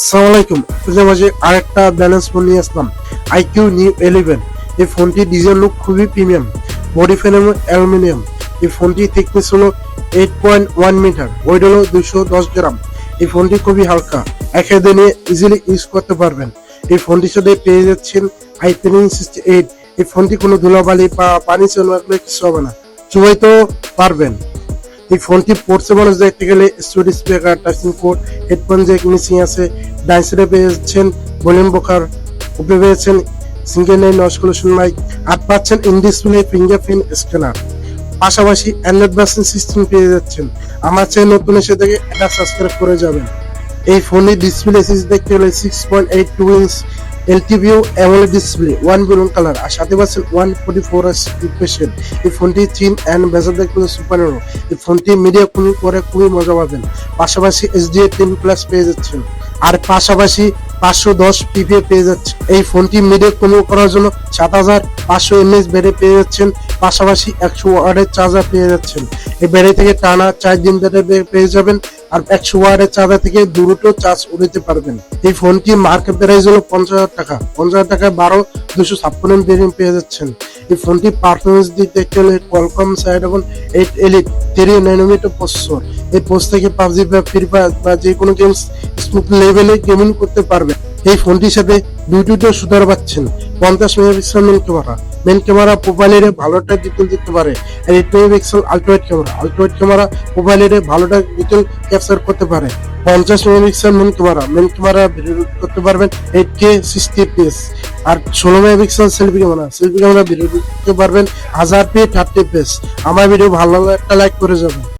আসসালামু আলাইকুম। মাঝে আরেকটা ব্যালেন্স ফোন নিয়ে আসলাম, আইকিউ নিউ 11। এই ফোনটি ডিজাইন লুক খুবই প্রিমিয়াম, বডি ফ্রেম অ্যালুমিনিয়াম। এই ফোনটি থিকনেস হলো 8.1 মিটার, ওয়েট হলো 210 গ্রাম। এই ফোনটি খুবই হালকা, এক হাতে নিয়ে ইজিলি ইউজ করতে পারবেন। এই ফোনটির সাথে পেয়ে যাচ্ছেন i368। এই ফোনটি কোনো ধুলাবালি বা পানি চলাচলে কিছু হবে না, চুবাইতেও পারবেন। এই ফোনটি পড়ছে মানুষ দেখতে গেলে studio speaker, touching code, headphone jack missing আছে। ডান সাইডে পেয়েছেন ভলিউম বকার, উপরে পেয়েছেন single line noise cancellation mic, আর পাচ্ছেন ইন ডিসপ্লে ফিঙ্গারপ্রিন্ট স্ক্যানার। পাশাপাশি অ্যান্ড্রয়েড ভার্সন সিস্টেম পেয়ে যাচ্ছেন। আমার চ্যানেল নতুন এসে থেকে এটা সাবস্ক্রাইব করে যাবেন। এই ফোনের ডিসপ্লে সাইজ দেখতে গেলে 6.82 ইঞ্চ এলটিভিও অ্যামোলেড ডিসপ্লে, 1 ব্রাউন কালার, আর সাথে পাচ্ছেন 144Hz রিফ্রেশ রেট। এই ফোনটি থিন অ্যান্ড বেজার দেখতে সুপার হিরো। এই ফোনটি মিডিয়া কুলিং করে খুবই মজা পাবেন। পাশাপাশি SDA 10+ পেয়ে যাচ্ছেন, আর পাশাপাশি 510 PPA পেয়ে যাচ্ছে। এই ফোনটি মিডিয়া কুলিং করার জন্য 7500 mAh ব্যাটারি পেয়ে যাচ্ছেন। পাশাপাশি 100 ওয়াটের চার্জার পেয়ে যাচ্ছেন। এই ব্যাটারি থেকে টানা 4 দিন ব্যাটারি পেয়ে যাবেন, আর 100 ওয়াটের চার্জার থেকে দ্রুত চার্জ উঠাতে পারবেন। এই ফোনটি মার্কেট প্রাইস হলো 50,000 টাকা। 50,000 টাকায় 12 256 ভেরিয়েন্ট পেয়ে যাচ্ছেন। এই ফোনটি পারফরমেন্স দিতে গেলে Qualcomm Snapdragon 8 elite 3 nanometre processor. এই পোস্ট থেকে পাবজি বা ফ্রি ফায়ার বা যে কোনো গেমস স্মুথ লেভেলে গেমিং করতে পারবেন। এই ফোনটির সাথে দুটো শুটার পাচ্ছেন, 50 মেগাপিক্সেল মেন ক্যামেরা প্রোফাইলের ভালোটা ডিটেল দিতে পারে, আর 8 মেগাপিক্সেল আলট্রাওয়াইড ক্যামেরা প্রোফাইলের ভালোটা ডিটেল ক্যাপচার করতে পারে। 50 মেগাপিক্সেল মেন ক্যামেরা ভিডিও করতে পারবেন 8K 60 fps, আর 16 মেগাপিক্সেল সেলফি ক্যামেরা ভিডিও করতে পারবেন 1000p 30 fps। আমার ভিডিও ভালো লাগলে একটা লাইক করে যাবেন।